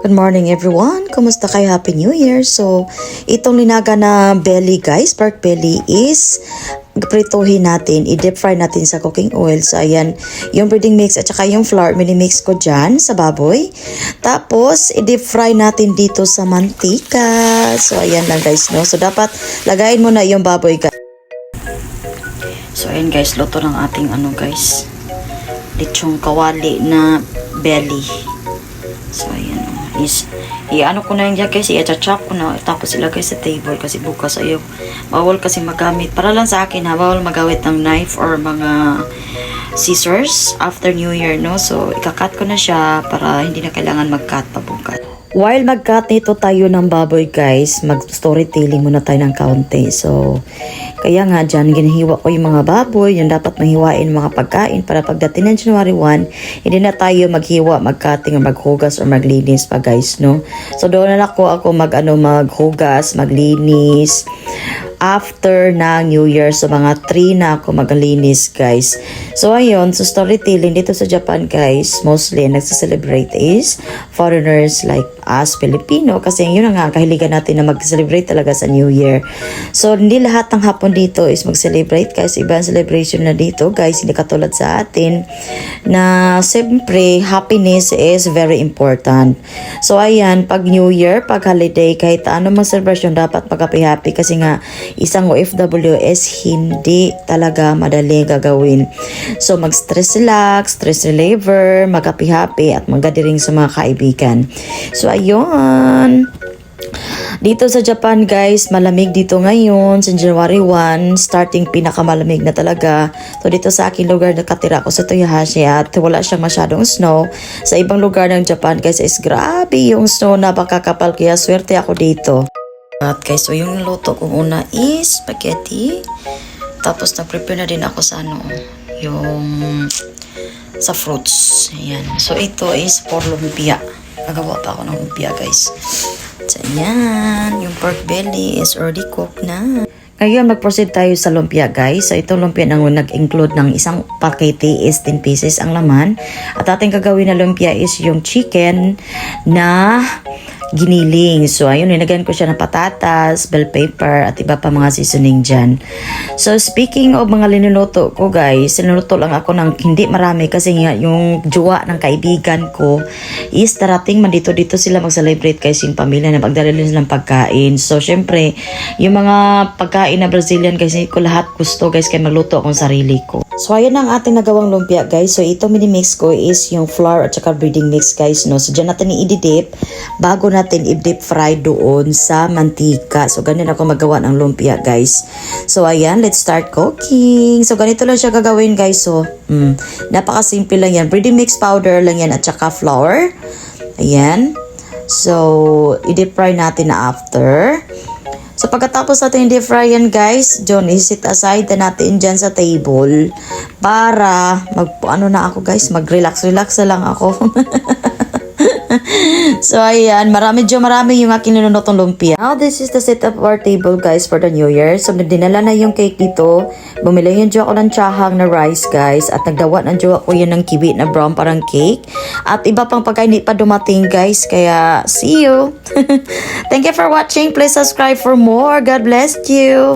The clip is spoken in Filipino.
Good morning everyone! Kumusta kayo? Happy New Year! So, itong linaga na belly guys, pork belly is prituhin natin, i-deep fry natin sa cooking oil. So, ayan, yung breading mix at saka yung flour, mini-mix ko dyan sa baboy. Tapos, i-deep fry natin dito sa mantika. So, ayan lang guys, no? So, dapat lagayin mo na yung baboy guys. So, ayan guys, luto ng ating guys, lechong kawali na belly. So, ayan. I-ano ko na yung dyan guys, i-chop ko na, tapos ilagay sa table kasi bukas ayaw, bawal kasi magamit, para lang sa akin ha, bawal magamit ng knife or mga scissors after New Year, no? So, ikakat ko na siya para hindi na kailangan mag-cut pa bukas. While mag-cut nito tayo ng baboy guys, mag-storytelling muna tayo ng kaunti. So, kaya nga dyan, ginahiwa ko yung mga baboy, yung dapat mahiwain mga pagkain para pagdating ng January 1, hindi na tayo maghiwa, mag-cutting, or maghugas, or maglinis pa guys, no? So, doon na ako maghugas, maglinis, after na New Year. So, mga 3 na ako maglinis guys. So, ayun, so storytelling dito sa Japan guys, mostly nagsa-celebrate is foreigners like us Filipino, kasi yun nga kahiligan natin na mag-celebrate talaga sa New Year. So, hindi lahat ng hapon dito is mag-celebrate guys, ibang celebration na dito guys, hindi katulad sa atin na siyempre happiness is very important. So, ayan, pag New Year, pag holiday, kahit ano mang celebration, dapat mag-happy-happy kasi nga isang OFW is hindi talaga madali gagawin. So, mag-stress relax, stress reliever, mag-happy-happy at magadiring sa mga kaibigan. So, ayun. Dito sa Japan guys, malamig dito ngayon sa January 1, starting pinakamalamig na talaga. So, dito sa aking lugar nakatira ko sa Toyohashi at wala siyang masyadong snow. Sa ibang lugar ng Japan guys is grabe yung snow, napakakapal, kaya swerte ako dito. At guys, so yung luto ko una is spaghetti. Tapos nag-prepare na din ako sa yung sa fruits. Ayan. So ito is for lumpia. Nagawa pa ako ng lumpia guys. So ayan, yung pork belly is already cooked na. Ngayon, mag-proceed tayo sa lumpia guys. So, itong lumpia nag-include ng isang pakete is 10 pieces ang laman. At ating gagawin na lumpia is yung chicken na giniling. So, ayun, nilagyan ko siya ng patatas, bell pepper, at iba pa mga seasoning dyan. So, speaking of mga linuluto ko guys, linuluto lang ako ng hindi marami kasi nga yung jowa ng kaibigan ko is darating man dito sila mag-celebrate guys, yung pamilya na magdala silang pagkain. So, syempre, yung mga pagkain na Brazilian guys, hindi ko lahat gusto guys, kaya magluto akong sarili ko. So, ayan ang ating nagawang lumpia guys. So, ito mini-mix ko is yung flour at saka breading mix guys, no? So, dyan natin i-dip bago natin i-deep fry doon sa mantika. So, ganyan ako magawa ng lumpia guys. So, ayan, let's start cooking. So, ganito lang siya gagawin guys. So, napakasimple lang yan. Breading mix powder lang yan at saka flour. Ayan. So, i-deep fry natin na after. So, pagkatapos natin i-deep fry yan guys, John, i-sit aside na natin dyan sa table para mag-relax na lang ako. So, ayan, marami yung aking ninunutong lumpia. Now, this is the setup of our table, guys, for the New Year. So, dinala na yung cake dito. Bumili yung jowa ko ng tsahang na rice, guys. At nagdawa ng jowa ko yun ng kiwi na brown parang cake. At iba pang pagkain pa dumating, guys. Kaya, see you! Thank you for watching. Please subscribe for more. God bless you!